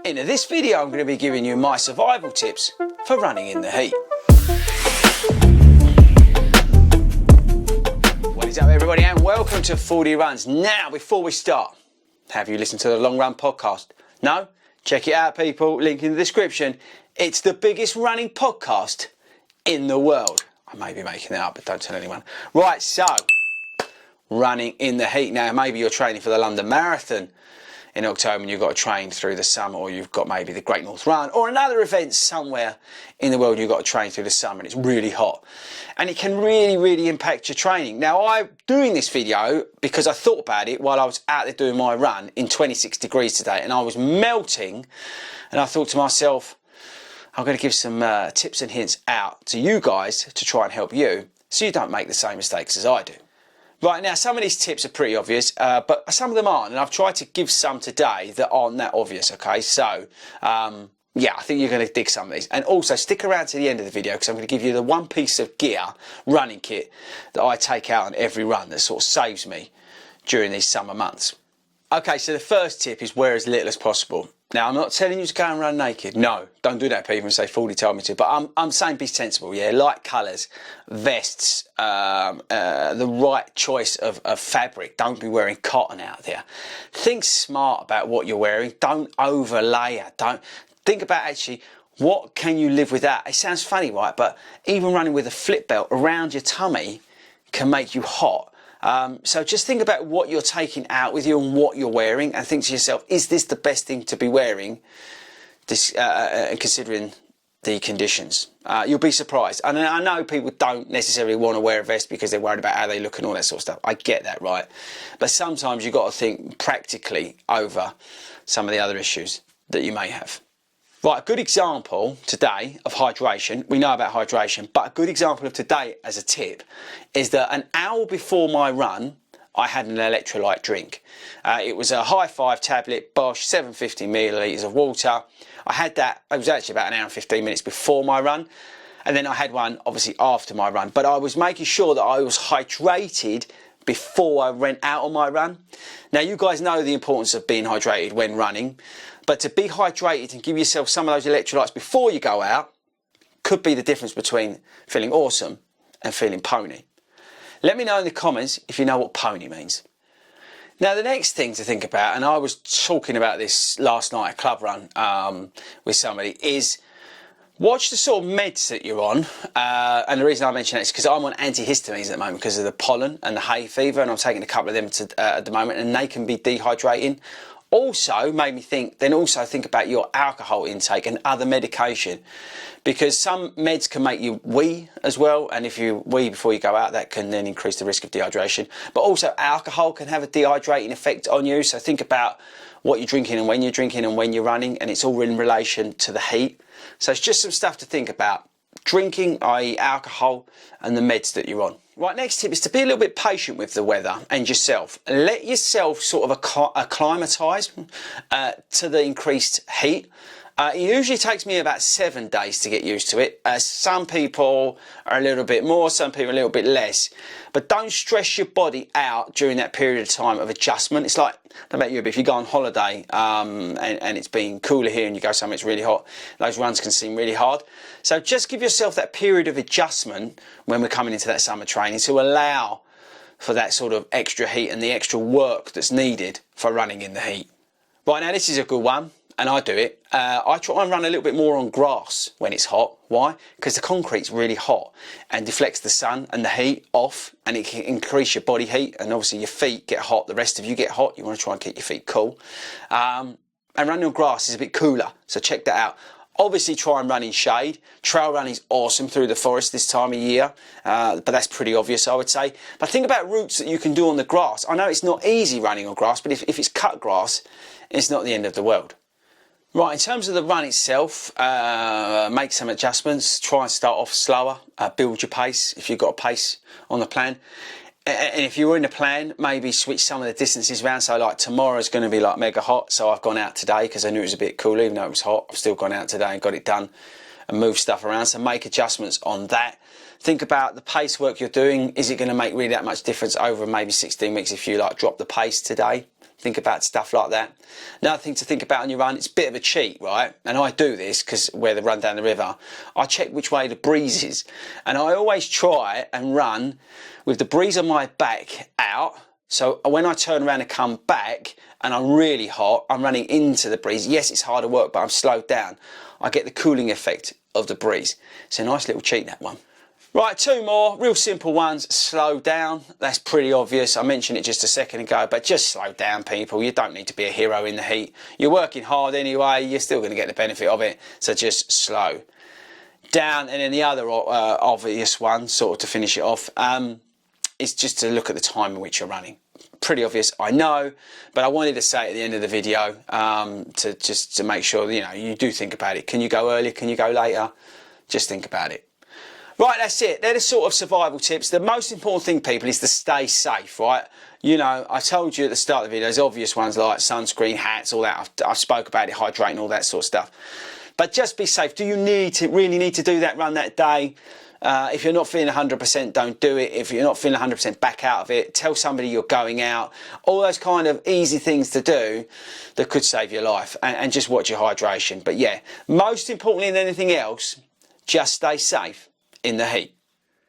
In this video I'm going to be giving you my survival tips for running in the heat. What is up everybody, and welcome to 40 Runs. Now before we start, have you listened to the Long Run podcast? No? Check it out people, link in the description. It's the biggest running podcast in the world. I may be making that up, but don't tell anyone. Right, so running in the heat. Now maybe you're training for the London Marathon in October and you've got to train through the summer, or you've got maybe the Great North Run or another event somewhere in the world you've got to train through the summer and it's really hot. And it can really impact your training. Now I'm doing this video because I thought about it while I was out there doing my run in 26 degrees today and I was melting, and I thought to myself, I'm going to give some tips and hints out to you guys to try and help you so you don't make the same mistakes as I do. Right, now some of these tips are pretty obvious, but some of them aren't, and I've tried to give some today that aren't that obvious, okay? So, yeah, I think you're going to dig some of these. And also, stick around to the end of the video because I'm going to give you the one piece of gear, running kit, that I take out on every run that sort of saves me during these summer months. Okay, so the first tip is wear as little as possible. Now, I'm not telling you to go and run naked. No, don't do that, people, and say 40 told me to. But I'm saying be sensible, yeah? Light colours, vests, the right choice of fabric. Don't be wearing cotton out there. Think smart about what you're wearing. Don't overlayer. Don't think about actually what can you live without. It sounds funny, right? But even running with a flip belt around your tummy can make you hot. So just think about what you're taking out with you and what you're wearing, and think to yourself, is this the best thing to be wearing, considering the conditions? You'll be surprised. And I know people don't necessarily want to wear a vest because they're worried about how they look and all that sort of stuff. I get that, right? But sometimes you've got to think practically over some of the other issues that you may have. Right, a good example today of hydration, we know about hydration, but a good example of today as a tip is that an hour before my run, I had an electrolyte drink. It was a High Five tablet, Bosch, 750 millilitres of water. I had that, it was actually about an hour and 15 minutes before my run. And then I had one, obviously, after my run. But I was making sure that I was hydrated before I went out on my run. Now, you guys know the importance of being hydrated when running. But to be hydrated and give yourself some of those electrolytes before you go out could be the difference between feeling awesome and feeling pony. Let me know in the comments if you know what pony means. Now the next thing to think about, and I was talking about this last night at Club Run with somebody, is watch the sort of meds that you're on. And the reason I mention that is because I'm on antihistamines at the moment because of the pollen and the hay fever, and I'm taking a couple of them at the moment, and they can be dehydrating. Also made me think, then also think about your alcohol intake and other medication, because some meds can make you wee as well, and if you wee before you go out, that can then increase the risk of dehydration. But also alcohol can have a dehydrating effect on you, so think about what you're drinking and when you're drinking and when you're running, and it's all in relation to the heat. So it's just some stuff to think about. Drinking, i.e. alcohol, and the meds that you're on. Right, next tip is to be a little bit patient with the weather and yourself. Let yourself sort of acclimatise to the increased heat. It usually takes me about 7 days to get used to it. Some people are a little bit more, some people a little bit less. But don't stress your body out during that period of time of adjustment. It's like, I don't know about you, but if you go on holiday and it's been cooler here and you go somewhere it's really hot, those runs can seem really hard. So just give yourself that period of adjustment when we're coming into that summer training to allow for that sort of extra heat and the extra work that's needed for running in the heat. Right, now this is a good one. And I do it. I try and run a little bit more on grass when it's hot. Why? Because the concrete's really hot and deflects the sun and the heat off, and it can increase your body heat, and obviously your feet get hot, the rest of you get hot. You want to try and keep your feet cool. And running on grass is a bit cooler, so check that out. Obviously try and run in shade. Trail running is awesome through the forest this time of year, but that's pretty obvious, I would say. But think about routes that you can do on the grass. I know it's not easy running on grass, but if it's cut grass, it's not the end of the world. Right, in terms of the run itself, make some adjustments. Try and start off slower, build your pace if you've got a pace on the plan. And if you're in a plan, maybe switch some of the distances around. So like tomorrow's going to be like mega hot, so I've gone out today because I knew it was a bit cool, even though it was hot. I've still gone out today and got it done and moved stuff around. So make adjustments on that. Think about the pace work you're doing. Is it going to make really that much difference over maybe 16 weeks if you like drop the pace today? Think about stuff like that. Another thing to think about on your run, it's a bit of a cheat, right? And I do this because where the run down the river, I check which way the breeze is. And I always try and run with the breeze on my back out. So when I turn around and come back and I'm really hot, I'm running into the breeze. Yes, it's harder work, but I'm slowed down. I get the cooling effect of the breeze. It's a nice little cheat, that one. Right, 2 more, real simple ones. Slow down. That's pretty obvious. I mentioned it just a second ago, but just slow down, people. You don't need to be a hero in the heat. You're working hard anyway. You're still going to get the benefit of it. So just slow down. And then the other obvious one, sort of to finish it off, is just to look at the time in which you're running. Pretty obvious, I know, but I wanted to say at the end of the video to make sure that, you do think about it. Can you go earlier? Can you go later? Just think about it. Right, that's it. They're the sort of survival tips. The most important thing, people, is to stay safe, right? I told you at the start of the video, there's obvious ones like sunscreen, hats, all that. I spoke about it, hydrating, all that sort of stuff. But just be safe. Do you really need to do that run that day? If you're not feeling 100%, don't do it. If you're not feeling 100%, back out of it. Tell somebody you're going out. All those kind of easy things to do that could save your life. And just watch your hydration. But yeah, most importantly than anything else, just stay safe in the heat.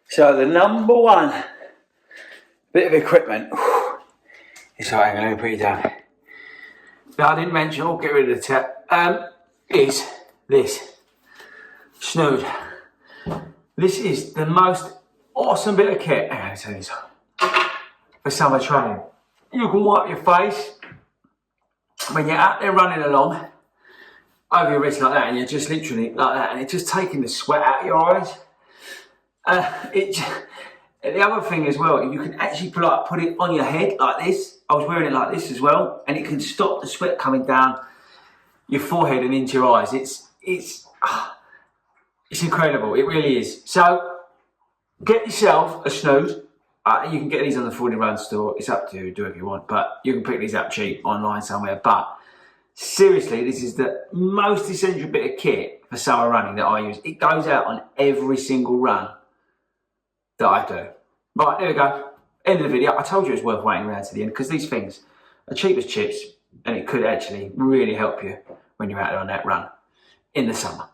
So the number one bit of equipment is right, I'm going to put it down. Now I didn't mention, I'll get rid of the tap, is this snood. This is the most awesome bit of kit. I'm going to turn this on. For summer training. You can wipe your face when you're out there running along over your wrist like that, and you're just literally like that, and it's just taking the sweat out of your eyes. The other thing as well, you can actually put it on your head like this. I was wearing it like this as well, and it can stop the sweat coming down your forehead and into your eyes. It's incredible. It really is. So get yourself a snood. You can get these on the 40 Run store. It's up to you, do whatever you want, but you can pick these up cheap online somewhere. But seriously, this is the most essential bit of kit for summer running that I use. It goes out on every single run that I do. Right, there we go. End of the video. I told you it was worth waiting around to the end because these things are cheap as chips and it could actually really help you when you're out on that run in the summer.